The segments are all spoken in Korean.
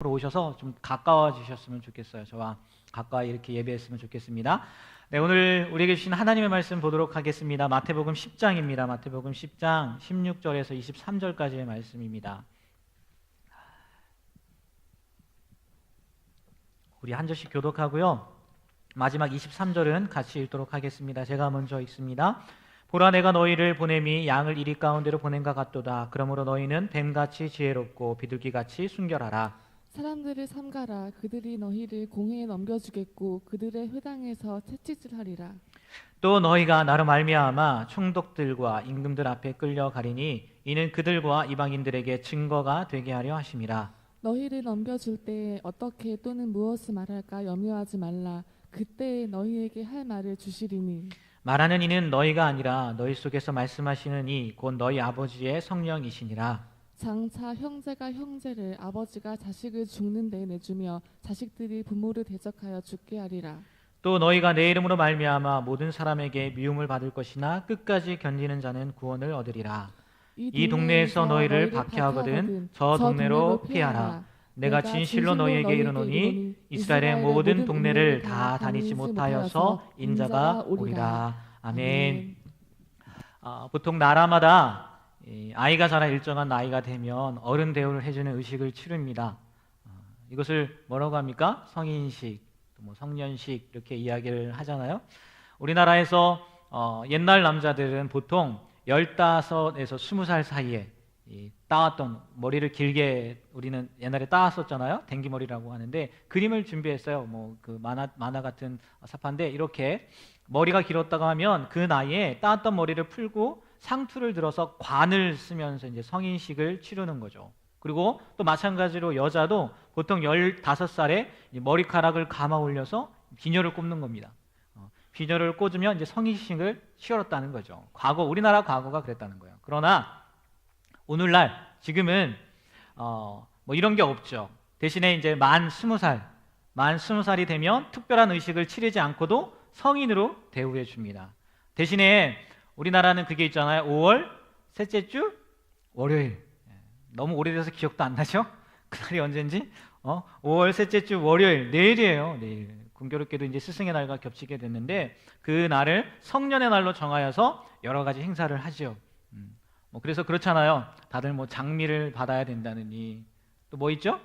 오셔서 좀 가까워지셨으면 좋겠어요. 저와 가까이 이렇게 예배했으면 좋겠습니다. 네, 오늘 우리에게 주신 하나님의 말씀 보도록 하겠습니다. 마태복음 10장입니다. 마태복음 10장 16절에서 23절까지의 말씀입니다. 우리 한 절씩 교독하고요. 마지막 23절은 같이 읽도록 하겠습니다. 제가 먼저 읽습니다. 보라, 내가 너희를 보냄이 양을 이리 가운데로 보냄과 같도다. 그러므로 너희는 뱀같이 지혜롭고 비둘기같이 순결하라. 사람들을 삼가라. 그들이 너희를 공회에 넘겨주겠고 그들의 회당에서 채찍질하리라. 또 너희가 나로 말미암아 총독들과 임금들 앞에 끌려가리니 이는 그들과 이방인들에게 증거가 되게 하려 하심이라. 너희를 넘겨줄 때에 어떻게 또는 무엇을 말할까 염려하지 말라. 그때에 너희에게 할 말을 주시리니 말하는 이는 너희가 아니라 너희 속에서 말씀하시는 이 곧 너희 아버지의 성령이시니라. 장차 형제가 형제를 아버지가 자식을 죽는 데 내주며 자식들이 부모를 대적하여 죽게 하리라. 또 너희가 내 이름으로 말미암아 모든 사람에게 미움을 받을 것이나 끝까지 견디는 자는 구원을 얻으리라. 이 동네에서 너희를 박해하거든 저 동네로 피하라. 내가 진실로 너희에게 이르노니 이스라엘의 모든 동네를 다 다니지 못하여서 인자가 오리라. 아멘. 보통 나라마다 아이가 자라 일정한 나이가 되면 어른 대우를 해주는 의식을 치릅니다. 이것을 뭐라고 합니까? 성인식, 뭐 성년식 이렇게 이야기를 하잖아요. 우리나라에서 옛날 남자들은 보통 15에서 20살 사이에 따왔던 머리를 길게 우리는 옛날에 따왔었잖아요. 댕기머리라고 하는데 그림을 준비했어요. 뭐 그 만화 같은 사파인데 이렇게 머리가 길었다가 하면 그 나이에 따왔던 머리를 풀고 상투를 들어서 관을 쓰면서 이제 성인식을 치르는 거죠. 그리고 또 마찬가지로 여자도 보통 15살에 머리카락을 감아 올려서 비녀를 꼽는 겁니다. 비녀를 꽂으면 이제 성인식을 치렀다는 거죠. 우리나라 과거가 그랬다는 거예요. 그러나 오늘날 지금은 뭐 이런 게 없죠. 대신에 이제 만 20살이 되면 특별한 의식을 치르지 않고도 성인으로 대우해 줍니다. 대신에 우리나라는 그게 있잖아요. 5월 셋째 주 월요일. 너무 오래돼서 기억도 안 나죠? 그날이 언젠지? 5월 셋째 주 월요일, 내일이에요. 내일. 공교롭게도 이제 스승의 날과 겹치게 됐는데 그 날을 성년의 날로 정하여서 여러 가지 행사를 하죠. 그래서 그렇잖아요. 다들 뭐 장미를 받아야 된다느니 또 뭐 있죠?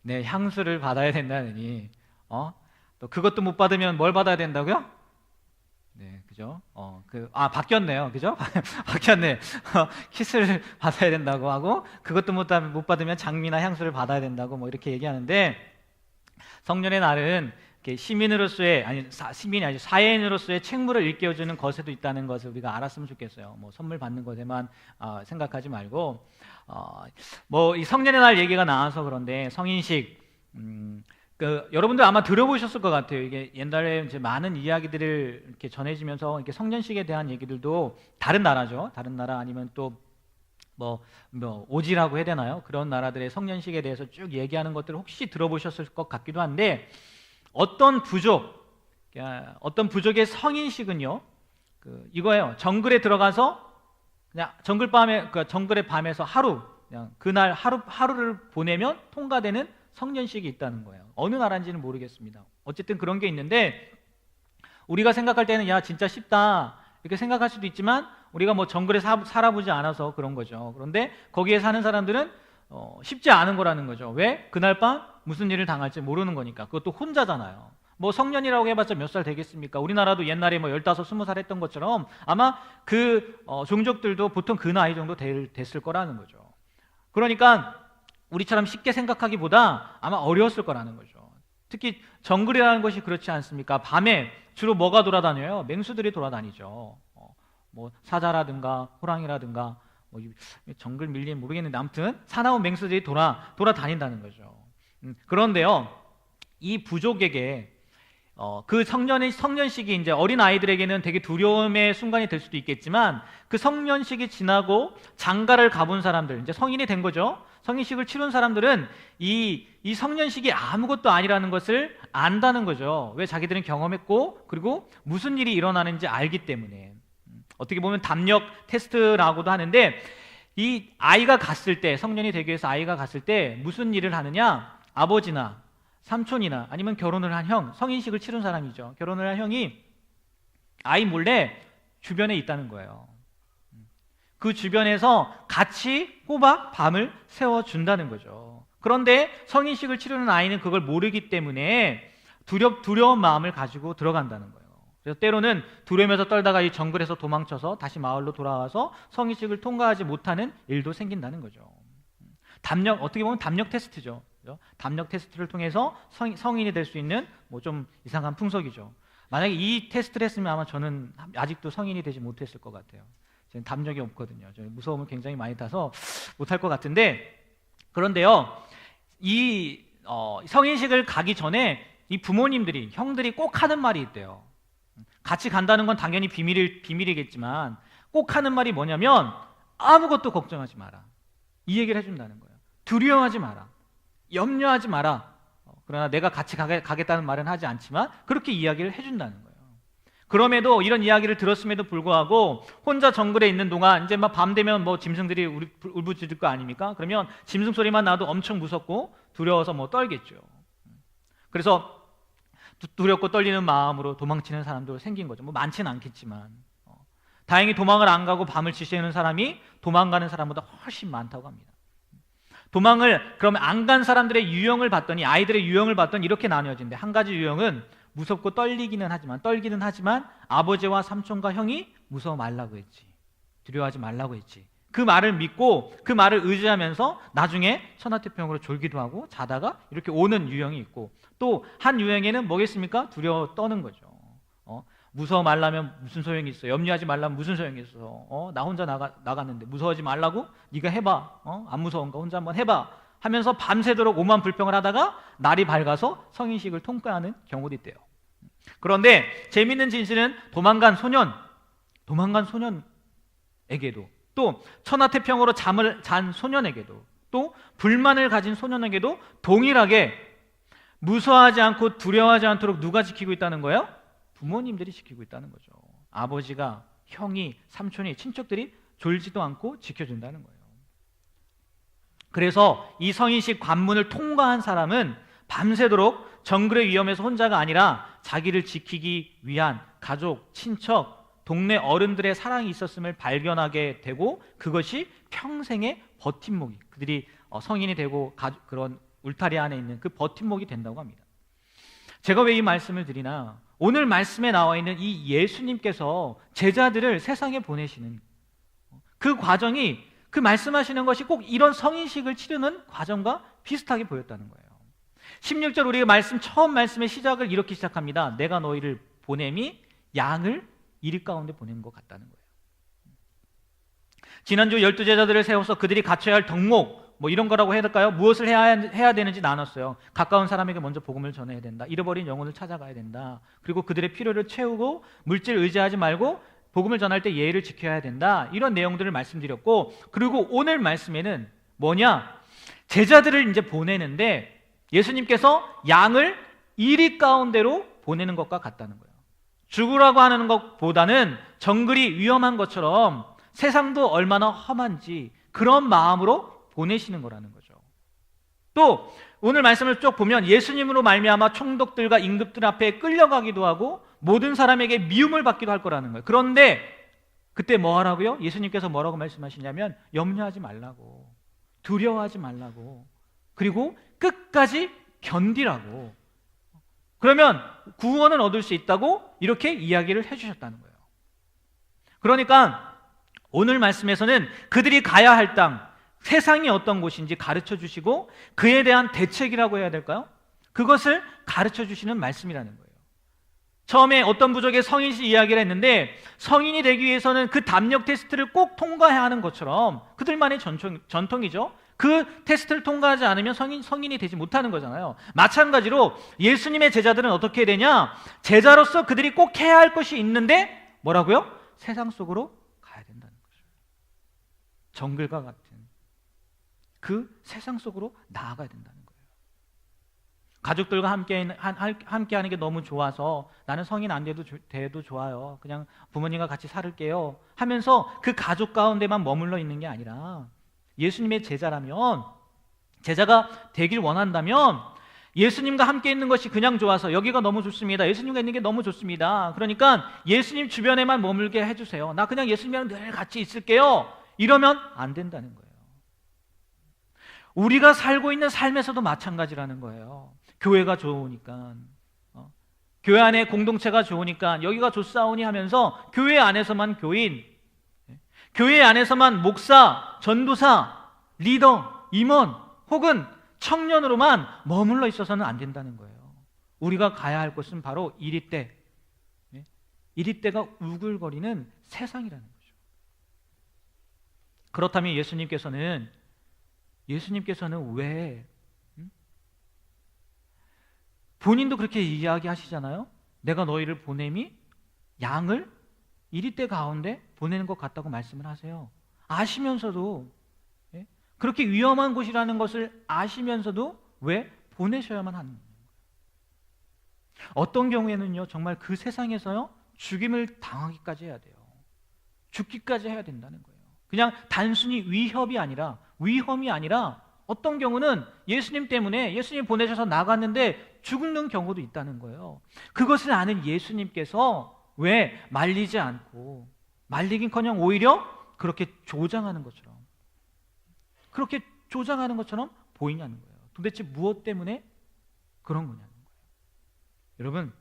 네, 향수를 받아야 된다느니 또 그것도 못 받으면 뭘 받아야 된다고요? 네, 그죠? 바뀌었네요. 그죠? 바뀌었네. 키스를 받아야 된다고 하고 그것도 못 받으면 장미나 향수를 받아야 된다고 뭐 이렇게 얘기하는데 성년의 날은 시민이 아니라 사회인으로서의 책무를 일깨워주는 것에도 있다는 것을 우리가 알았으면 좋겠어요. 뭐 선물 받는 것에만 생각하지 말고 뭐 이 성년의 날 얘기가 나와서 그런데 성인식 여러분들 아마 들어보셨을 것 같아요. 이게 옛날에 이제 많은 이야기들을 이렇게 전해지면서 이렇게 성년식에 대한 얘기들도 다른 나라죠. 다른 나라 아니면 또 뭐 오지라고 해야 되나요? 그런 나라들의 성년식에 대해서 쭉 얘기하는 것들을 혹시 들어보셨을 것 같기도 한데 어떤 부족의 성인식은요. 이거예요. 정글에 들어가서 그냥 정글의 밤에서 그냥 그날 하루를 보내면 통과되는 성년식이 있다는 거예요. 어느 나라인지는 모르겠습니다. 어쨌든 그런 게 있는데 우리가 생각할 때는 야 진짜 쉽다 이렇게 생각할 수도 있지만 우리가 뭐 정글에 살아보지 않아서 그런 거죠. 그런데 거기에 사는 사람들은 쉽지 않은 거라는 거죠. 왜? 그날 밤 무슨 일을 당할지 모르는 거니까. 그것도 혼자잖아요. 뭐 성년이라고 해봤자 몇 살 되겠습니까? 우리나라도 옛날에 뭐 15, 20살 했던 것처럼 아마 그 종족들도 보통 그 나이 정도 됐을 거라는 거죠. 그러니까 우리처럼 쉽게 생각하기보다 아마 어려웠을 거라는 거죠. 특히 정글이라는 것이 그렇지 않습니까? 밤에 주로 뭐가 돌아다녀요? 맹수들이 돌아다니죠. 뭐 사자라든가 호랑이라든가 뭐 정글 밀림 모르겠는데 아무튼 사나운 맹수들이 돌아다닌다는 거죠. 그런데요, 이 부족에게 그 성년식이 이제 어린 아이들에게는 되게 두려움의 순간이 될 수도 있겠지만 그 성년식이 지나고 장가를 가본 사람들, 이제 성인이 된 거죠. 성인식을 치른 사람들은 이 성년식이 아무것도 아니라는 것을 안다는 거죠. 왜? 자기들은 경험했고 그리고 무슨 일이 일어나는지 알기 때문에. 어떻게 보면 담력 테스트라고도 하는데 이 아이가 갔을 때, 성년이 되기 위해서 아이가 갔을 때 무슨 일을 하느냐? 아버지나 삼촌이나 아니면 결혼을 한 형, 성인식을 치른 사람이죠. 결혼을 한 형이 아이 몰래 주변에 있다는 거예요. 그 주변에서 같이 꼬박 밤을 새워준다는 거죠. 그런데 성인식을 치르는 아이는 그걸 모르기 때문에 두려운 마음을 가지고 들어간다는 거예요. 그래서 때로는 두려움에서 떨다가 이 정글에서 도망쳐서 다시 마을로 돌아와서 성인식을 통과하지 못하는 일도 생긴다는 거죠. 어떻게 보면 담력 테스트죠. 그죠? 담력 테스트를 통해서 성인이 될 수 있는 뭐 좀 이상한 풍속이죠. 만약에 이 테스트를 했으면 아마 저는 아직도 성인이 되지 못했을 것 같아요. 저는 담력이 없거든요. 저는 무서움을 굉장히 많이 타서 못할 것 같은데, 그런데요, 이 성인식을 가기 전에 이 부모님들이, 형들이 꼭 하는 말이 있대요. 같이 간다는 건 당연히 비밀이겠지만 꼭 하는 말이 뭐냐면 아무것도 걱정하지 마라. 이 얘기를 해준다는 거예요. 두려워하지 마라. 염려하지 마라. 그러나 내가 같이 가겠다는 말은 하지 않지만 그렇게 이야기를 해준다는 거예요. 그럼에도 이런 이야기를 들었음에도 불구하고 혼자 정글에 있는 동안 이제 막 밤 되면 뭐 짐승들이 울부짖을 거 아닙니까? 그러면 짐승 소리만 나도 엄청 무섭고 두려워서 뭐 떨겠죠. 그래서 두렵고 떨리는 마음으로 도망치는 사람도 생긴 거죠. 뭐 많지는 않겠지만 다행히 도망을 안 가고 밤을 지새우는 사람이 도망가는 사람보다 훨씬 많다고 합니다. 도망을 그러면 안 간 사람들의 유형을 봤더니, 아이들의 유형을 봤더니 이렇게 나뉘어진대. 한 가지 유형은 무섭고 떨기는 하지만 아버지와 삼촌과 형이 무서워 말라고 했지, 두려워하지 말라고 했지, 그 말을 믿고 그 말을 의지하면서 나중에 천하태평으로 졸기도 하고 자다가 이렇게 오는 유형이 있고, 또 한 유형에는 뭐겠습니까? 두려워 떠는 거죠. 무서워 말라면 무슨 소용이 있어? 염려하지 말라면 무슨 소용이 있어? 나 혼자 나갔는데 무서워하지 말라고? 네가 해봐. 안 무서운가? 혼자 한번 해봐 하면서 밤새도록 오만 불평을 하다가 날이 밝아서 성인식을 통과하는 경우도 있대요. 그런데 재밌는 진실은 도망간 소년에게도, 또 천하태평으로 잠을 잔 소년에게도, 또 불만을 가진 소년에게도 동일하게 무서워하지 않고 두려워하지 않도록 누가 지키고 있다는 거예요? 부모님들이 지키고 있다는 거죠. 아버지가, 형이, 삼촌이, 친척들이 졸지도 않고 지켜준다는 거예요. 그래서 이 성인식 관문을 통과한 사람은 밤새도록 정글의 위험에서 혼자가 아니라 자기를 지키기 위한 가족, 친척, 동네 어른들의 사랑이 있었음을 발견하게 되고, 그것이 평생의 버팀목이, 그들이 성인이 되고 그런 울타리 안에 있는 그 버팀목이 된다고 합니다. 제가 왜 이 말씀을 드리나, 오늘 말씀에 나와 있는 이 예수님께서 제자들을 세상에 보내시는 그 과정이, 그 말씀하시는 것이 꼭 이런 성인식을 치르는 과정과 비슷하게 보였다는 거예요. 16절 우리가 처음 말씀의 시작을 이렇게 시작합니다. 내가 너희를 보냄이 양을 이리 가운데 보낸 것 같다는 거예요. 지난주 12제자들을 세워서 그들이 갖춰야 할 덕목, 뭐 이런 거라고 해야 될까요? 무엇을 해야 되는지 나눴어요. 가까운 사람에게 먼저 복음을 전해야 된다. 잃어버린 영혼을 찾아가야 된다. 그리고 그들의 필요를 채우고 물질 의지하지 말고 복음을 전할 때 예의를 지켜야 된다. 이런 내용들을 말씀드렸고, 그리고 오늘 말씀에는 뭐냐? 제자들을 이제 보내는데 예수님께서 양을 이리 가운데로 보내는 것과 같다는 거예요. 죽으라고 하는 것보다는 정글이 위험한 것처럼 세상도 얼마나 험한지 그런 마음으로 보내시는 거라는 거죠. 또 오늘 말씀을 쭉 보면 예수님으로 말미암아 총독들과 임금들 앞에 끌려가기도 하고 모든 사람에게 미움을 받기도 할 거라는 거예요. 그런데 그때 뭐 하라고요? 예수님께서 뭐라고 말씀하시냐면 염려하지 말라고, 두려워하지 말라고, 그리고 끝까지 견디라고, 그러면 구원을 얻을 수 있다고 이렇게 이야기를 해주셨다는 거예요. 그러니까 오늘 말씀에서는 그들이 가야 할 땅, 세상이 어떤 곳인지 가르쳐 주시고 그에 대한 대책이라고 해야 될까요? 그것을 가르쳐 주시는 말씀이라는 거예요. 처음에 어떤 부족의 성인식 이야기를 했는데, 성인이 되기 위해서는 그 담력 테스트를 꼭 통과해야 하는 것처럼 그들만의 전통이죠. 그 테스트를 통과하지 않으면 성인이 되지 못하는 거잖아요. 마찬가지로 예수님의 제자들은 어떻게 되냐? 제자로서 그들이 꼭 해야 할 것이 있는데 뭐라고요? 세상 속으로 가야 된다는 거죠. 정글과 같은 그 세상 속으로 나아가야 된다는 거예요. 가족들과 함께 하는 게 너무 좋아서 나는 성인 안 돼도 좋아요. 그냥 부모님과 같이 살을게요. 하면서 그 가족 가운데만 머물러 있는 게 아니라 예수님의 제자라면, 제자가 되길 원한다면 예수님과 함께 있는 것이 그냥 좋아서 여기가 너무 좋습니다. 예수님과 있는 게 너무 좋습니다. 그러니까 예수님 주변에만 머물게 해주세요. 나 그냥 예수님이랑 늘 같이 있을게요. 이러면 안 된다는 거예요. 우리가 살고 있는 삶에서도 마찬가지라는 거예요. 교회가 좋으니까, 교회 안에 공동체가 좋으니까 여기가 좋사오니 하면서 교회 안에서만 교인, 교회 안에서만 목사, 전도사, 리더, 임원 혹은 청년으로만 머물러 있어서는 안 된다는 거예요. 우리가 가야 할 곳은 바로 이리떼, 이리떼가 우글거리는 세상이라는 거죠. 그렇다면 예수님께서는 왜 본인도 그렇게 이야기하시잖아요. 내가 너희를 보냄이 양을 이리떼 가운데 보내는 것 같다고 말씀을 하세요. 아시면서도, 그렇게 위험한 곳이라는 것을 아시면서도 왜 보내셔야만 하는 거예요? 어떤 경우에는요, 정말 그 세상에서요 죽임을 당하기까지 해야 돼요. 죽기까지 해야 된다는 거예요. 그냥 단순히 위험이 아니라 어떤 경우는 예수님 때문에 예수님 보내셔서 나갔는데 죽는 경우도 있다는 거예요. 그것을 아는 예수님께서 왜 말리지 않고, 말리긴커녕 오히려 그렇게 조장하는 것처럼 보이냐는 거예요. 도대체 무엇 때문에 그런 거냐는 거예요. 여러분,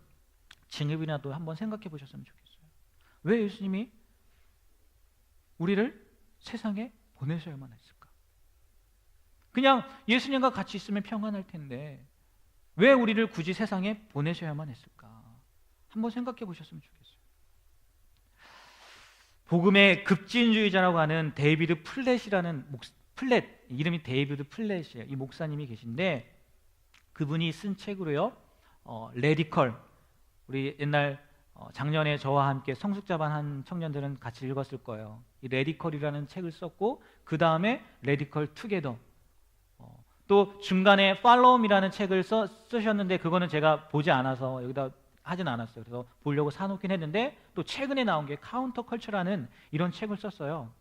진입이라도 한번 생각해 보셨으면 좋겠어요. 왜 예수님이 우리를 세상에 보내셔야만 했을까? 그냥 예수님과 같이 있으면 평안할 텐데 왜 우리를 굳이 세상에 보내셔야만 했을까? 한번 생각해 보셨으면 좋겠어요. 복음의 급진주의자라고 하는 데이비드 플랫이라는 이름이 데이비드 플랫이에요. 이 목사님이 계신데 그분이 쓴 책으로요, 레디컬, 우리 옛날 작년에 저와 함께 성숙자반 한 청년들은 같이 읽었을 거예요. 이 레디컬이라는 책을 썼고 그 다음에 레디컬 투게더, 또 중간에 팔로움이라는 책을 쓰셨는데 그거는 제가 보지 않아서 여기다 하진 않았어요. 그래서 보려고 사놓긴 했는데 또 최근에 나온 게 카운터 컬처라는 이런 책을 썼어요.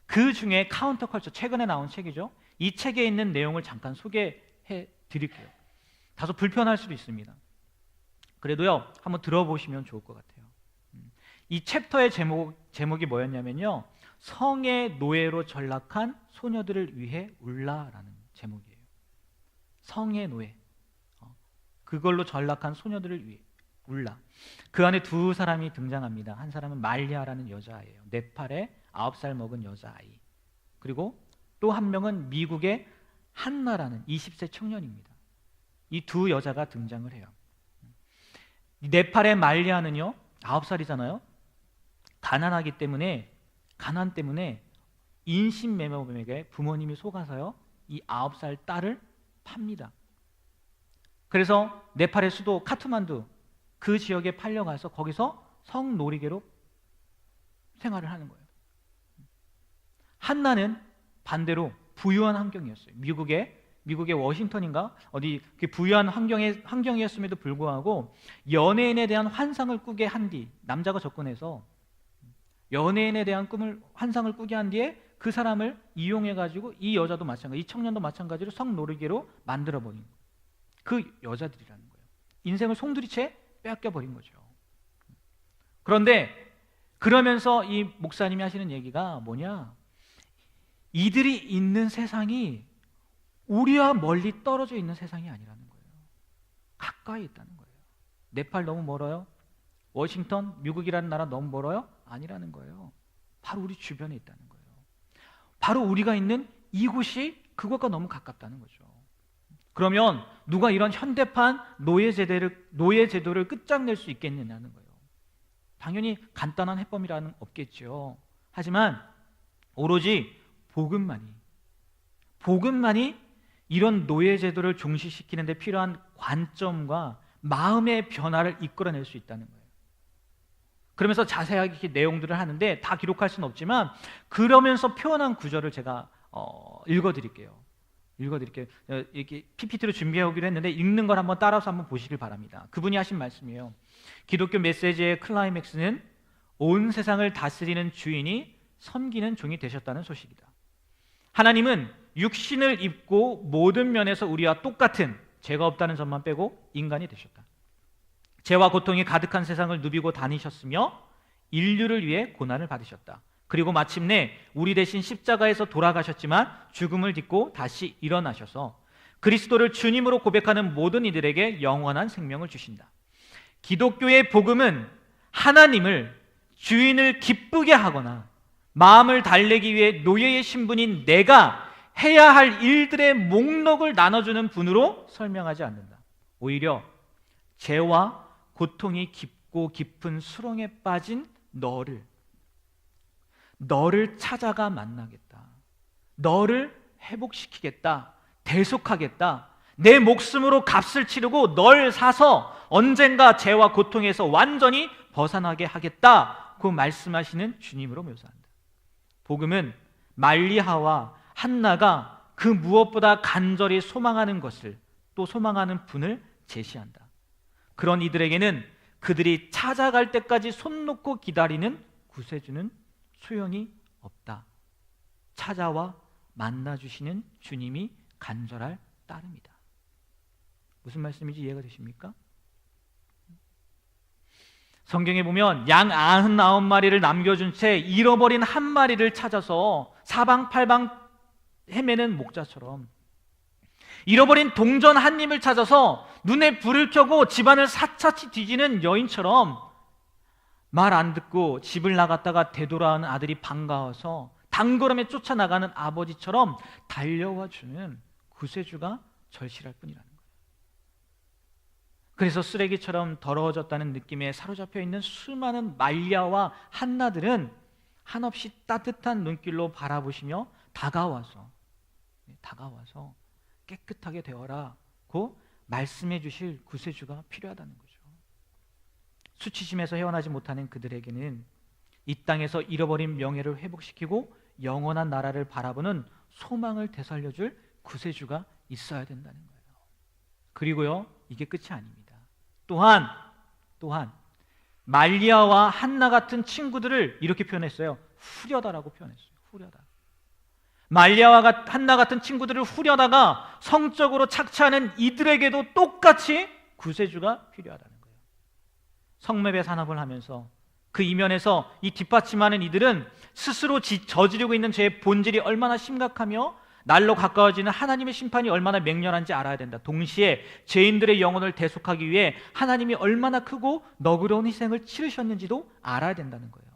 그 중에 카운터 컬처, 최근에 나온 책이죠. 이 책에 있는 내용을 잠깐 소개해 드릴게요. 다소 불편할 수도 있습니다. 그래도요, 한번 들어보시면 좋을 것 같아요. 이 챕터의 제목이 뭐였냐면요, 성의 노예로 전락한 소녀들을 위해 울라라는 제목이에요. 성의 노예, 그걸로 전락한 소녀들을 위해 울라. 그 안에 두 사람이 등장합니다. 한 사람은 말리아라는 여자아이예요. 네팔의 9살 먹은 여자아이. 그리고 또 한 명은 미국의 한나라는 20세 청년입니다. 이 두 여자가 등장을 해요. 네팔의 말리아는요 9살이잖아요. 가난 때문에 인신매매범에게 부모님이 속아서요 이 9살 딸을 팝니다. 그래서 네팔의 수도 카트만두 그 지역에 팔려가서 거기서 성놀이개로 생활을 하는 거예요. 한나는 반대로 부유한 환경이었어요. 미국의 워싱턴인가 어디 부유한 환경이었음에도 불구하고 연예인에 대한 환상을 꾸게 한 뒤, 남자가 접근해서 연예인에 대한 환상을 꾸게 한 뒤에 그 사람을 이용해가지고 이 여자도 마찬가지, 이 청년도 마찬가지로 성놀이개로 만들어버린 거예요. 그 여자들이라는 거예요. 인생을 송두리째 빼앗겨버린 거죠. 그런데 그러면서 이 목사님이 하시는 얘기가 뭐냐, 이들이 있는 세상이 우리와 멀리 떨어져 있는 세상이 아니라는 거예요. 가까이 있다는 거예요. 네팔 너무 멀어요? 워싱턴, 미국이라는 나라 너무 멀어요? 아니라는 거예요. 바로 우리 주변에 있다는 거예요. 바로 우리가 있는 이곳이 그것과 너무 가깝다는 거죠. 그러면 누가 이런 현대판 노예 제도를 끝장낼 수 있겠느냐는 거예요. 당연히 간단한 해법이라는 없겠죠. 하지만 오로지 복음만이 이런 노예 제도를 종식시키는 데 필요한 관점과 마음의 변화를 이끌어낼 수 있다는 거예요. 그러면서 자세하게 내용들을 하는데 다 기록할 수는 없지만 그러면서 표현한 구절을 제가 읽어드릴게요. 읽어드릴게요. 이렇게 PPT로 준비해 오기로 했는데 읽는 걸 한번 따라서 한번 보시길 바랍니다. 그분이 하신 말씀이에요. 기독교 메시지의 클라이맥스는 온 세상을 다스리는 주인이 섬기는 종이 되셨다는 소식이다. 하나님은 육신을 입고 모든 면에서 우리와 똑같은, 죄가 없다는 점만 빼고 인간이 되셨다. 죄와 고통이 가득한 세상을 누비고 다니셨으며 인류를 위해 고난을 받으셨다. 그리고 마침내 우리 대신 십자가에서 돌아가셨지만 죽음을 딛고 다시 일어나셔서 그리스도를 주님으로 고백하는 모든 이들에게 영원한 생명을 주신다. 기독교의 복음은 하나님을, 주인을 기쁘게 하거나 마음을 달래기 위해 노예의 신분인 내가 해야 할 일들의 목록을 나눠주는 분으로 설명하지 않는다. 오히려 죄와 고통이 깊고 깊은 수렁에 빠진 너를 찾아가 만나겠다. 너를 회복시키겠다. 대속하겠다. 내 목숨으로 값을 치르고 널 사서 언젠가 죄와 고통에서 완전히 벗어나게 하겠다. 그 말씀하시는 주님으로 묘사한다. 복음은 말리하와 한나가 그 무엇보다 간절히 소망하는 것을, 또 소망하는 분을 제시한다. 그런 이들에게는 그들이 찾아갈 때까지 손 놓고 기다리는 구세주는 소용이 없다. 찾아와 만나주시는 주님이 간절할 따름이다. 무슨 말씀인지 이해가 되십니까? 성경에 보면 양 99마리를 남겨준 채 잃어버린 한 마리를 찾아서 사방팔방 헤매는 목자처럼, 잃어버린 동전 한 입을 찾아서 눈에 불을 켜고 집안을 사차치 뒤지는 여인처럼, 말 안 듣고 집을 나갔다가 되돌아오는 아들이 반가워서 단걸음에 쫓아나가는 아버지처럼 달려와 주는 구세주가 절실할 뿐이라는 거예요. 그래서 쓰레기처럼 더러워졌다는 느낌에 사로잡혀 있는 수많은 말리아와 한나들은 한없이 따뜻한 눈길로 바라보시며 다가와서 깨끗하게 되어라고 말씀해 주실 구세주가 필요하다는 거죠. 수치심에서 헤어나지 못하는 그들에게는 이 땅에서 잃어버린 명예를 회복시키고 영원한 나라를 바라보는 소망을 되살려줄 구세주가 있어야 된다는 거예요. 그리고요, 이게 끝이 아닙니다. 또한 말리아와 한나 같은 친구들을 이렇게 표현했어요. 후려다라고 표현했어요. 후려다. 말리아와 한나 같은 친구들을 후려다가 성적으로 착취하는 이들에게도 똑같이 구세주가 필요하다는 거예요. 성매매 산업을 하면서 그 이면에서 이 뒷받침하는 이들은 스스로 저지르고 있는 죄의 본질이 얼마나 심각하며 날로 가까워지는 하나님의 심판이 얼마나 맹렬한지 알아야 된다. 동시에 죄인들의 영혼을 대속하기 위해 하나님이 얼마나 크고 너그러운 희생을 치르셨는지도 알아야 된다는 거예요.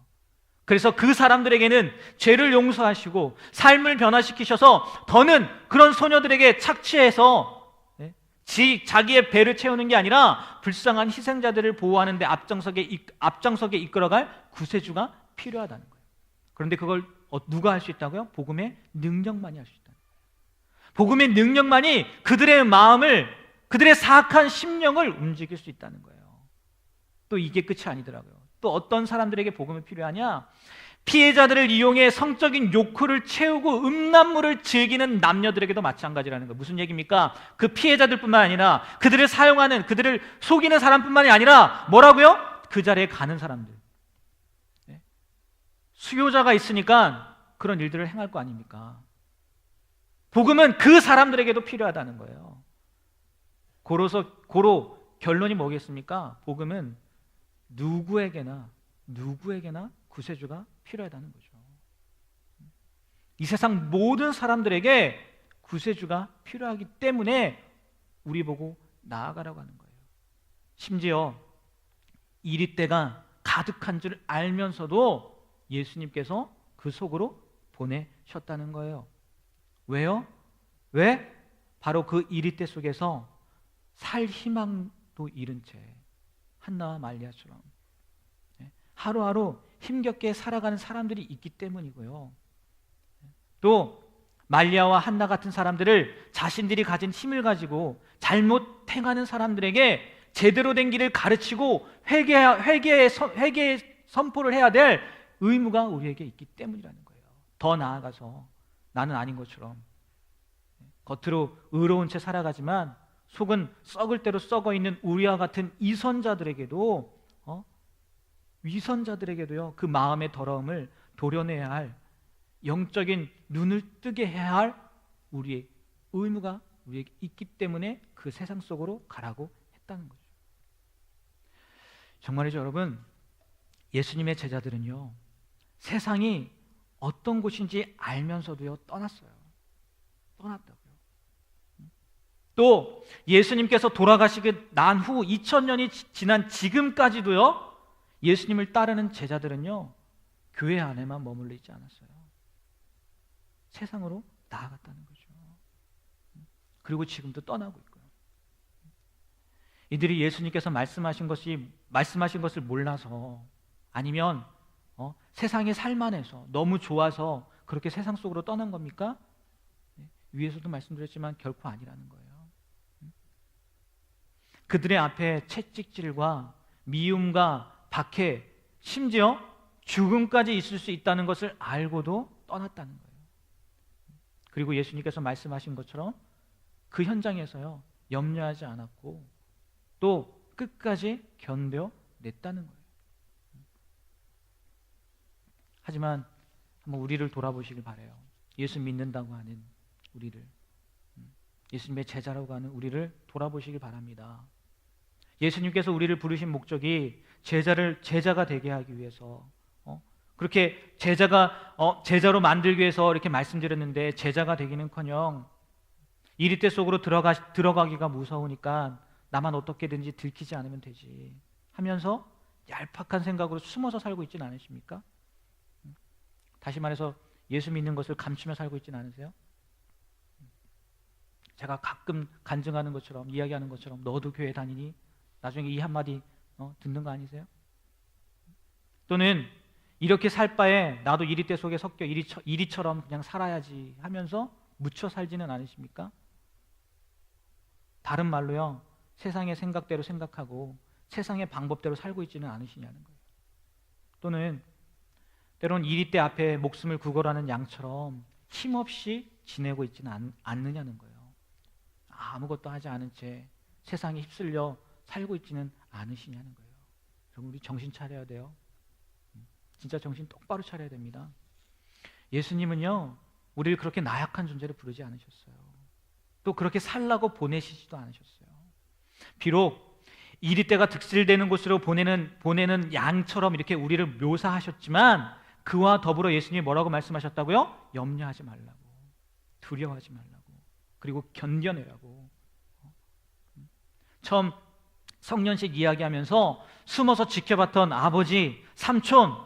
그래서 그 사람들에게는 죄를 용서하시고 삶을 변화시키셔서 더는 그런 소녀들에게 착취해서 자기의 배를 채우는 게 아니라 불쌍한 희생자들을 보호하는 데 앞장서게 이끌어갈 구세주가 필요하다는 거예요. 그런데 그걸 누가 할 수 있다고요? 복음의 능력만이 할 수 있다. 복음의 능력만이 그들의 마음을, 그들의 사악한 심령을 움직일 수 있다는 거예요. 또 이게 끝이 아니더라고요. 또 어떤 사람들에게 복음이 필요하냐? 피해자들을 이용해 성적인 욕구를 채우고 음란물을 즐기는 남녀들에게도 마찬가지라는 거예요. 무슨 얘기입니까? 그 피해자들뿐만 아니라 그들을 사용하는, 그들을 속이는 사람뿐만이 아니라 뭐라고요? 그 자리에 가는 사람들. 수요자가 있으니까 그런 일들을 행할 거 아닙니까? 복음은 그 사람들에게도 필요하다는 거예요. 고로 결론이 뭐겠습니까? 복음은 누구에게나 구세주가 필요하다는 거죠. 이 세상 모든 사람들에게 구세주가 필요하기 때문에 우리 보고 나아가라고 하는 거예요. 심지어 이리때가 가득한 줄 알면서도 예수님께서 그 속으로 보내셨다는 거예요. 왜요? 왜? 바로 그 이리때 속에서 살 희망도 잃은 채 한나와 말리아처럼 하루하루 힘겹게 살아가는 사람들이 있기 때문이고요. 또 말리아와 한나 같은 사람들을 자신들이 가진 힘을 가지고 잘못 행하는 사람들에게 제대로 된 길을 가르치고 회개의 선포를 해야 될 의무가 우리에게 있기 때문이라는 거예요. 더 나아가서 나는 아닌 것처럼 겉으로 의로운 채 살아가지만 속은 썩을 대로 썩어 있는 우리와 같은 이선자들에게도 위선자들에게도요, 그 마음의 더러움을 도려내야 할, 영적인 눈을 뜨게 해야 할 우리의 의무가 우리에게 있기 때문에 그 세상 속으로 가라고 했다는 거죠. 정말이죠, 여러분. 예수님의 제자들은요, 세상이 어떤 곳인지 알면서도요, 떠났어요. 떠났다고요. 또 예수님께서 돌아가시고 난 후 2000년이 지난 지금까지도요, 예수님을 따르는 제자들은요, 교회 안에만 머물러 있지 않았어요. 세상으로 나아갔다는 거죠. 그리고 지금도 떠나고 있고요. 이들이 예수님께서 말씀하신 것을 몰라서, 아니면 세상의 살만해서 너무 좋아서 그렇게 세상 속으로 떠난 겁니까? 위에서도 말씀드렸지만 결코 아니라는 거예요. 그들의 앞에 채찍질과 미움과 박해, 심지어 죽음까지 있을 수 있다는 것을 알고도 떠났다는 거예요. 그리고 예수님께서 말씀하신 것처럼 그 현장에서요, 염려하지 않았고 또 끝까지 견뎌냈다는 거예요. 하지만 한번 우리를 돌아보시길 바라요. 예수 믿는다고 하는 우리를, 예수님의 제자라고 하는 우리를 돌아보시길 바랍니다. 예수님께서 우리를 부르신 목적이 제자가 되게 하기 위해서, 그렇게 제자로 만들기 위해서 이렇게 말씀드렸는데, 제자가 되기는커녕 이리떼 속으로 들어가기가 무서우니까 나만 어떻게든지 들키지 않으면 되지 하면서 얄팍한 생각으로 숨어서 살고 있지는 않으십니까? 다시 말해서 예수 믿는 것을 감추며 살고 있지는 않으세요? 제가 가끔 간증하는 것처럼, 이야기하는 것처럼, 너도 교회 다니니? 나중에 이 한마디 듣는 거 아니세요? 또는 이렇게 살 바에 나도 이리떼 속에 섞여 이리처럼 그냥 살아야지 하면서 묻혀 살지는 않으십니까? 다른 말로요, 세상의 생각대로 생각하고 세상의 방법대로 살고 있지는 않으시냐는 거예요. 또는 때론 이리떼 앞에 목숨을 구걸하는 양처럼 힘없이 지내고 있지는 않느냐는 거예요. 아무것도 하지 않은 채 세상에 휩쓸려 살고 있지는 않으시냐는 거예요. 여러분, 우리 정신 차려야 돼요. 진짜 정신 똑바로 차려야 됩니다. 예수님은요, 우리를 그렇게 나약한 존재로 부르지 않으셨어요. 또 그렇게 살라고 보내시지도 않으셨어요. 비록 이리떼가 득실되는 곳으로 보내는 양처럼 이렇게 우리를 묘사하셨지만, 그와 더불어 예수님이 뭐라고 말씀하셨다고요? 염려하지 말라고, 두려워하지 말라고, 그리고 견뎌내라고. 처음 성년식 이야기하면서 숨어서 지켜봤던 아버지, 삼촌,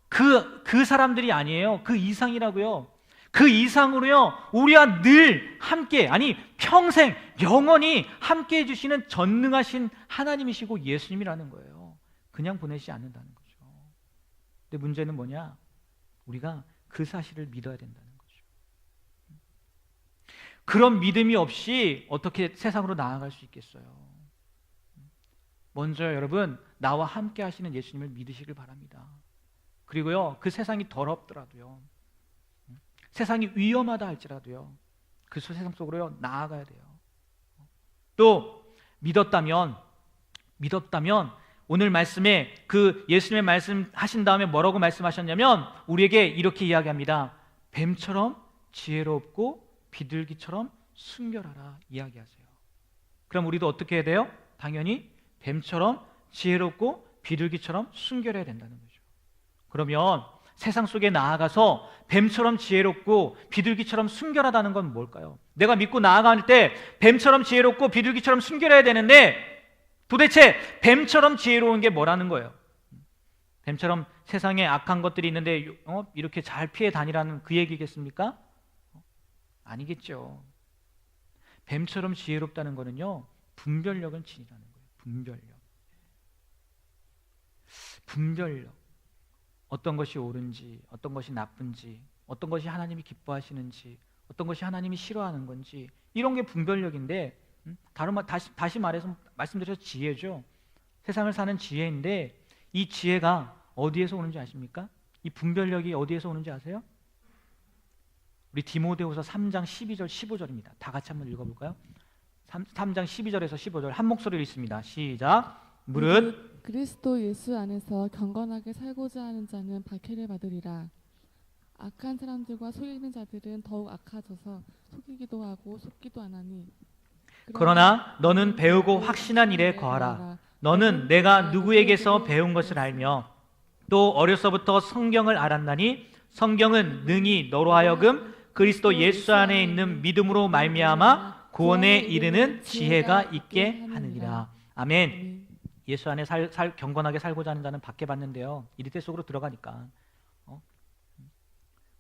그 사람들이 아니에요. 그 이상이라고요. 그 이상으로요, 우리와 늘 함께, 아니 평생 영원히 함께 해주시는 전능하신 하나님이시고 예수님이라는 거예요. 그냥 보내시지 않는다는 거죠. 근데 문제는 뭐냐? 우리가 그 사실을 믿어야 된다는 거죠. 그런 믿음이 없이 어떻게 세상으로 나아갈 수 있겠어요? 먼저 여러분, 나와 함께 하시는 예수님을 믿으시길 바랍니다. 그리고요, 그 세상이 더럽더라도요, 세상이 위험하다 할지라도요, 그 세상 속으로요, 나아가야 돼요. 또 믿었다면 오늘 말씀에 그 예수님의 말씀하신 다음에 뭐라고 말씀하셨냐면, 우리에게 이렇게 이야기합니다. 뱀처럼 지혜롭고 비둘기처럼 순결하라 이야기하세요. 그럼 우리도 어떻게 해야 돼요? 당연히 뱀처럼 지혜롭고 비둘기처럼 순결해야 된다는 거죠. 그러면 세상 속에 나아가서 뱀처럼 지혜롭고 비둘기처럼 순결하다는 건 뭘까요? 내가 믿고 나아갈 때 뱀처럼 지혜롭고 비둘기처럼 순결해야 되는데, 도대체 뱀처럼 지혜로운 게 뭐라는 거예요? 뱀처럼 세상에 악한 것들이 있는데 이렇게 잘 피해 다니라는 그 얘기겠습니까? 아니겠죠. 뱀처럼 지혜롭다는 거는요, 분별력은 지니라는 거예요. 분별력. 어떤 것이 옳은지, 어떤 것이 나쁜지, 어떤 것이 하나님이 기뻐하시는지, 어떤 것이 하나님이 싫어하는 건지, 이런 게 분별력인데, 다시 말해서 말씀드려서 지혜죠. 세상을 사는 지혜인데, 이 지혜가 어디에서 오는지 아십니까? 이 분별력이 어디에서 오는지 아세요? 우리 디모데후서 3장 12절 15절입니다. 다 같이 한번 읽어볼까요? 3장 12절에서 15절 한 목소리로 읽습니다. 시작. 무릇 그리스도 예수 안에서 경건하게 살고자 하는 자는 박해를 받으리라. 악한 사람들과 속이는 자들은 더욱 악해져서 속이기도 하고 속기도 하나니 그러나 너는 배우고 확신한 일에 거하라. 너는 내가 누구에게서 배운 것을 알며 또 어려서부터 성경을 알았나니 성경은 능히 너로 하여금 그리스도 예수 안에 있는 믿음으로 말미암아 구원에 이르는 지혜가 있게 하느니라. 아멘. 예수 안에 경건하게 살고자 하는 자는 박해받는데요. 이리 때 속으로 들어가니까.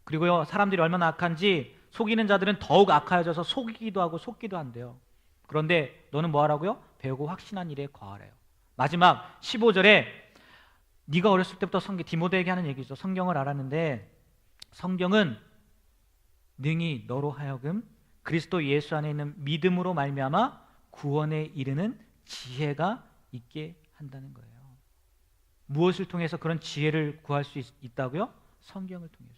그리고요, 사람들이 얼마나 악한지 속이는 자들은 더욱 악하여져서 속이기도 하고 속기도 한대요. 그런데 너는 뭐 하라고요? 배우고 확신한 일에 거하래요. 마지막 15절에 네가 어렸을 때부터 디모데에게 하는 얘기죠. 성경을 알았는데 성경은 능히 너로 하여금 그리스도 예수 안에 있는 믿음으로 말미암아 구원에 이르는 지혜가 있게 한다는 거예요. 무엇을 통해서 그런 지혜를 구할 수 있다고요? 성경을 통해서.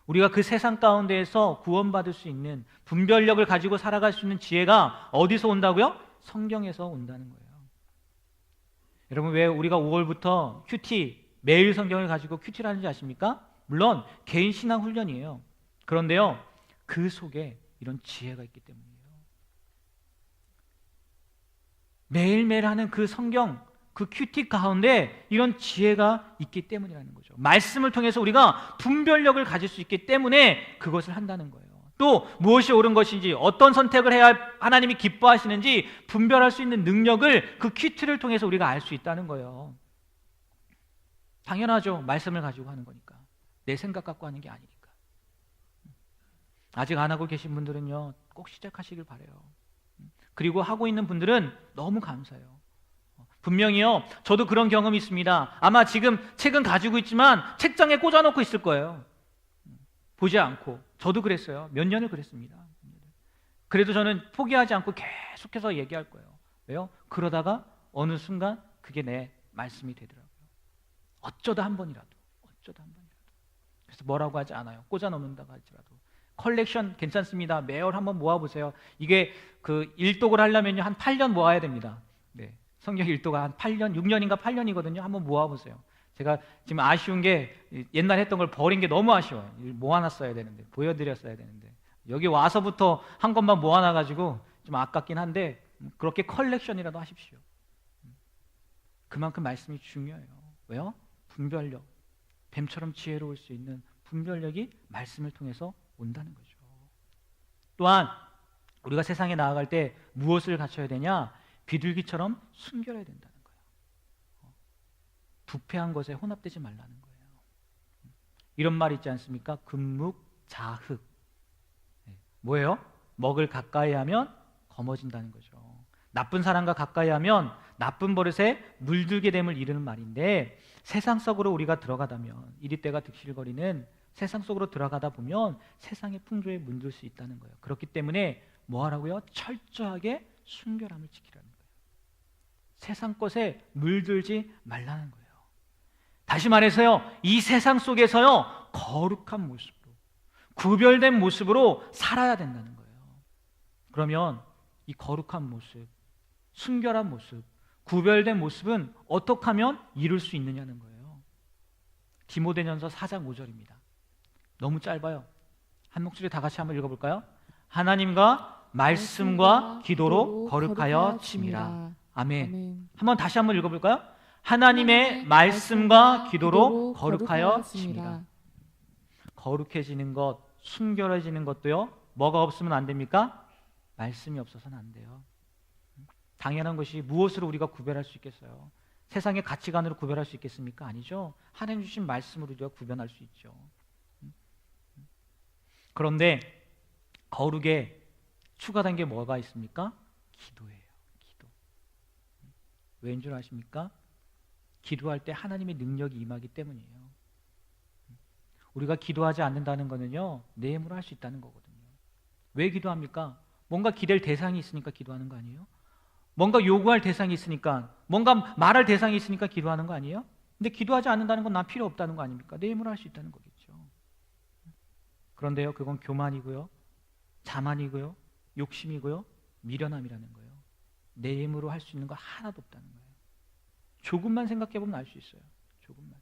우리가 그 세상 가운데에서 구원받을 수 있는 분별력을 가지고 살아갈 수 있는 지혜가 어디서 온다고요? 성경에서 온다는 거예요. 여러분, 왜 우리가 5월부터 큐티, 매일 성경을 가지고 큐티를 하는지 아십니까? 물론 개인 신앙 훈련이에요. 그런데요, 그 속에 이런 지혜가 있기 때문이에요. 매일매일 하는 그 성경, 그 큐티 가운데 이런 지혜가 있기 때문이라는 거죠. 말씀을 통해서 우리가 분별력을 가질 수 있기 때문에 그것을 한다는 거예요. 또 무엇이 옳은 것인지, 어떤 선택을 해야 하나님이 기뻐하시는지 분별할 수 있는 능력을 그 큐티를 통해서 우리가 알 수 있다는 거예요. 당연하죠. 말씀을 가지고 하는 거니까. 내 생각 갖고 하는 게 아니니까. 아직 안 하고 계신 분들은요, 꼭 시작하시길 바라요. 그리고 하고 있는 분들은 너무 감사해요. 분명히요, 저도 그런 경험이 있습니다. 아마 지금 책은 가지고 있지만 책장에 꽂아놓고 있을 거예요. 보지 않고. 저도 그랬어요. 몇 년을 그랬습니다. 그래도 저는 포기하지 않고 계속해서 얘기할 거예요. 왜요? 그러다가 어느 순간 그게 내 말씀이 되더라고요. 어쩌다 한 번이라도. 그래서 뭐라고 하지 않아요. 꽂아놓는다고 할지라도. 컬렉션 괜찮습니다. 매월 한번 모아보세요. 이게 그 일독을 하려면요, 한 8년 모아야 됩니다. 네. 성경 일독가 한 8년, 6년인가 8년이거든요. 한번 모아보세요. 제가 지금 아쉬운 게 옛날 했던 걸 버린 게 너무 아쉬워요. 모아놨어야 되는데, 보여드렸어야 되는데, 여기 와서부터 한 것만 모아놔가지고 좀 아깝긴 한데 그렇게 컬렉션이라도 하십시오. 그만큼 말씀이 중요해요. 왜요? 분별력, 뱀처럼 지혜로울 수 있는 분별력이 말씀을 통해서 온다는 거죠. 또한 우리가 세상에 나아갈 때 무엇을 갖춰야 되냐? 비둘기처럼 순결해야 된다는 거예요. 부패한 것에 혼합되지 말라는 거예요. 이런 말 있지 않습니까? 금묵자흑. 뭐예요? 먹을 가까이 하면 검어진다는 거죠. 나쁜 사람과 가까이 하면 나쁜 버릇에 물들게 됨을 이르는 말인데, 세상 속으로 우리가 들어가다면, 이리때가 득실거리는 세상 속으로 들어가다 보면 세상의 풍조에 물들 수 있다는 거예요. 그렇기 때문에 뭐 하라고요? 철저하게 순결함을 지키라는 거예요. 세상 것에 물들지 말라는 거예요. 다시 말해서요, 이 세상 속에서요, 거룩한 모습으로, 구별된 모습으로 살아야 된다는 거예요. 그러면 이 거룩한 모습, 순결한 모습, 구별된 모습은 어떻게 하면 이룰 수 있느냐는 거예요. 디모데전서 4장 5절입니다. 너무 짧아요. 한 목소리 다 같이 한번 읽어볼까요? 하나님과 말씀과 기도로 거룩하여 침이라. 아멘. 다시 한번 읽어볼까요? 하나님의 말씀과 기도로 거룩하여 침이라. 거룩해지는 것, 순결해지는 것도요, 뭐가 없으면 안 됩니까? 말씀이 없어서는 안 돼요. 당연한 것이 무엇으로 우리가 구별할 수 있겠어요? 세상의 가치관으로 구별할 수 있겠습니까? 아니죠. 하나님 주신 말씀으로 우리가 구별할 수 있죠. 그런데 거룩에 추가된 게 뭐가 있습니까? 기도예요. 기도. 왜인 줄 아십니까? 기도할 때 하나님의 능력이 임하기 때문이에요. 우리가 기도하지 않는다는 거는요, 내 힘으로 할 수 있다는 거거든요. 왜 기도합니까? 뭔가 기댈 대상이 있으니까 기도하는 거 아니에요? 뭔가 요구할 대상이 있으니까, 뭔가 말할 대상이 있으니까 기도하는 거 아니에요? 근데 기도하지 않는다는 건 난 필요 없다는 거 아닙니까? 내 힘으로 할 수 있다는 거겠죠. 그런데요, 그건 교만이고요, 자만이고요, 욕심이고요, 미련함이라는 거예요. 내 힘으로 할 수 있는 거 하나도 없다는 거예요. 조금만 생각해 보면 알 수 있어요. 조금만.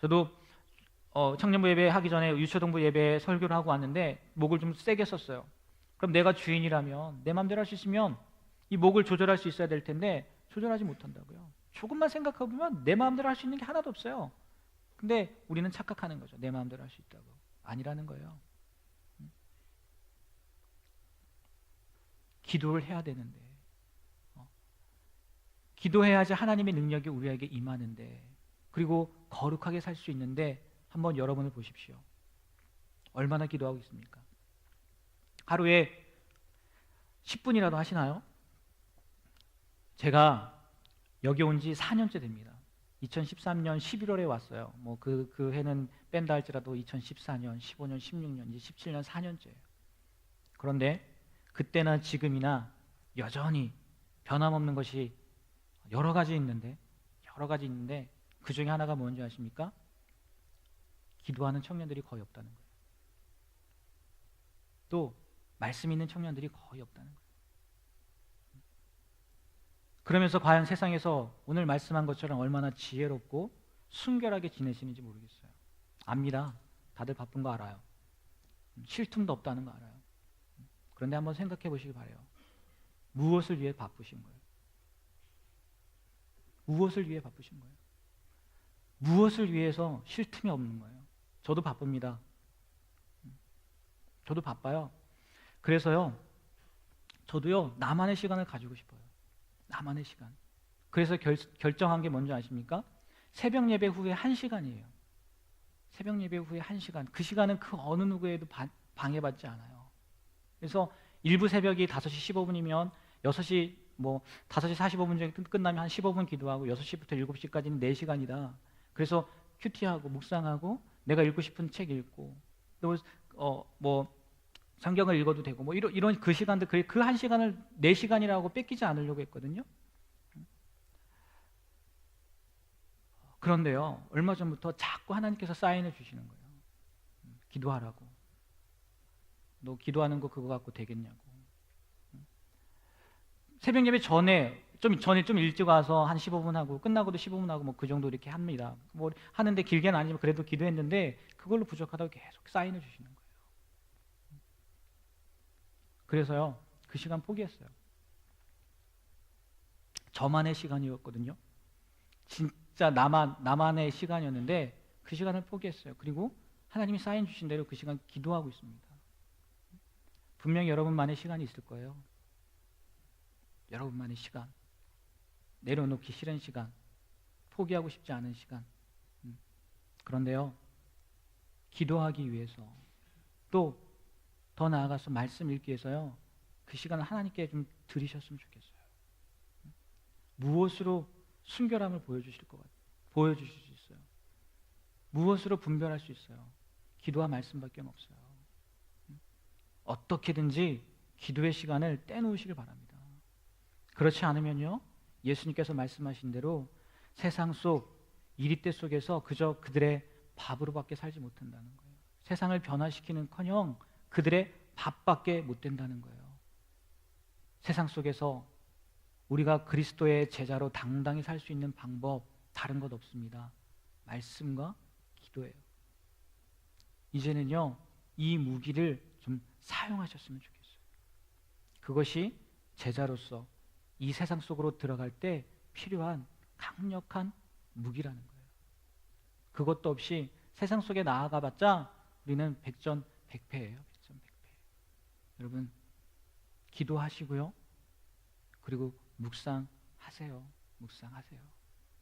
저도 청년부 예배 하기 전에 유초동부 예배 설교를 하고 왔는데 목을 좀 세게 썼어요. 그럼 내가 주인이라면 내 마음대로 할 수 있으면 이 목을 조절할 수 있어야 될 텐데 조절하지 못한다고요. 조금만 생각해 보면 내 마음대로 할 수 있는 게 하나도 없어요. 근데 우리는 착각하는 거죠. 내 마음대로 할 수 있다고. 아니라는 거예요. 기도를 해야 되는데, 기도해야지 하나님의 능력이 우리에게 임하는데, 그리고 거룩하게 살 수 있는데, 한번 여러분을 보십시오. 얼마나 기도하고 있습니까? 하루에 10분이라도 하시나요? 제가 여기 온 지 4년째 됩니다. 2013년 11월에 왔어요. 뭐 그 해는 뺀다 할지라도 2014년, 15년, 16년, 이제 17년 4년째예요. 그런데 그때나 지금이나 여전히 변함없는 것이 여러 가지 있는데 그 중에 하나가 뭔지 아십니까? 기도하는 청년들이 거의 없다는 거예요. 또 말씀 있는 청년들이 거의 없다는 거예요. 그러면서 과연 세상에서 오늘 말씀한 것처럼 얼마나 지혜롭고 순결하게 지내시는지 모르겠어요. 압니다. 다들 바쁜 거 알아요. 쉴 틈도 없다는 거 알아요. 그런데 한번 생각해 보시기 바라요. 무엇을 위해 바쁘신 거예요? 무엇을 위해 바쁘신 거예요? 무엇을 위해서 쉴 틈이 없는 거예요? 저도 바쁩니다. 저도 바빠요. 그래서요, 저도요, 나만의 시간을 가지고 싶어요. 나만의 시간. 그래서 결정한 게 뭔지 아십니까? 새벽 예배 후에 1시간이에요. 새벽 예배 후에 1시간. 그 시간은 그 어느 누구에도 방해받지 않아요. 그래서 일부 새벽이 5시 15분이면 6시 5시 45분쯤에 끝나면 한 15분 기도하고 6시부터 7시까지는 4시간이다. 그래서 큐티하고 묵상하고 내가 읽고 싶은 책 읽고 또 성경을 읽어도 되고 이런 그 시간들 그 1시간을 4시간이라고 뺏기지 않으려고 했거든요. 그런데요, 얼마 전부터 자꾸 하나님께서 사인을 주시는 거예요. 기도하라고. 너 기도하는 거 그거 갖고 되겠냐고. 새벽 예배 전에 좀 일찍 와서 한 15분 하고 끝나고도 15분 하고 그 정도 이렇게 합니다. 하는데 길게는 아니지만 그래도 기도했는데 그걸로 부족하다고 계속 사인을 주시는 거예요. 그래서요, 그 시간 포기했어요. 저만의 시간이었거든요. 진짜 나만의 시간이었는데 그 시간을 포기했어요. 그리고 하나님이 사인 주신 대로 그 시간 기도하고 있습니다. 분명히 여러분만의 시간이 있을 거예요. 여러분만의 시간. 내려놓기 싫은 시간. 포기하고 싶지 않은 시간. 그런데요, 기도하기 위해서 또 더 나아가서 말씀 읽기 위해서요, 그 시간을 하나님께 좀 드리셨으면 좋겠어요. 무엇으로 순결함을 보여주실 수 있어요? 무엇으로 분별할 수 있어요? 기도와 말씀밖에 없어요. 어떻게든지 기도의 시간을 떼놓으시길 바랍니다. 그렇지 않으면요, 예수님께서 말씀하신 대로 세상 속 이리떼 속에서 그저 그들의 밥으로밖에 살지 못한다는 거예요. 세상을 변화시키는커녕 그들의 밥밖에 못 된다는 거예요. 세상 속에서 우리가 그리스도의 제자로 당당히 살 수 있는 방법 다른 것 없습니다. 말씀과 기도예요. 이제는요, 이 무기를 좀 사용하셨으면 좋겠어요. 그것이 제자로서 이 세상 속으로 들어갈 때 필요한 강력한 무기라는 거예요. 그것도 없이 세상 속에 나아가봤자 우리는 백전백패예요. 백전백패. 여러분, 기도하시고요, 그리고 묵상하세요. 묵상하세요.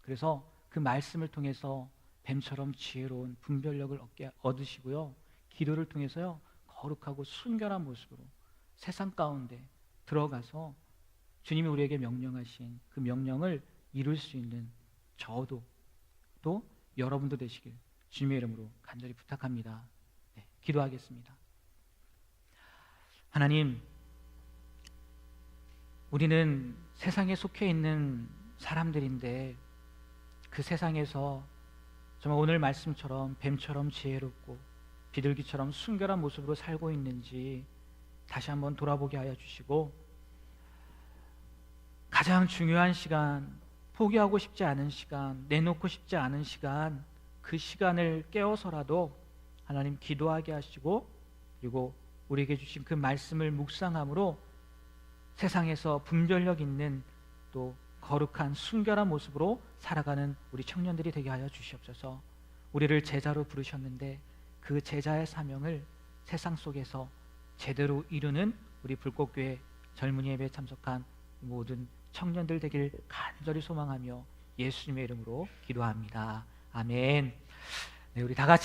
그래서 그 말씀을 통해서 뱀처럼 지혜로운 분별력을 얻으시고요, 기도를 통해서요, 거룩하고 순결한 모습으로 세상 가운데 들어가서 주님이 우리에게 명령하신 그 명령을 이룰 수 있는 저도 또 여러분도 되시길 주님의 이름으로 간절히 부탁합니다. 네, 기도하겠습니다. 하나님, 우리는 세상에 속해 있는 사람들인데 그 세상에서 정말 오늘 말씀처럼 뱀처럼 지혜롭고 비둘기처럼 순결한 모습으로 살고 있는지 다시 한번 돌아보게 하여 주시고, 가장 중요한 시간, 포기하고 싶지 않은 시간, 내놓고 싶지 않은 시간, 그 시간을 깨워서라도 하나님 기도하게 하시고, 그리고 우리에게 주신 그 말씀을 묵상함으로 세상에서 분별력 있는 또 거룩한 순결한 모습으로 살아가는 우리 청년들이 되게 하여 주시옵소서. 우리를 제자로 부르셨는데 그 제자의 사명을 세상 속에서 제대로 이루는 우리 불꽃교회 젊은이 예배에 참석한 모든 청년들 되길 간절히 소망하며 예수님의 이름으로 기도합니다. 아멘. 네, 우리 다 같이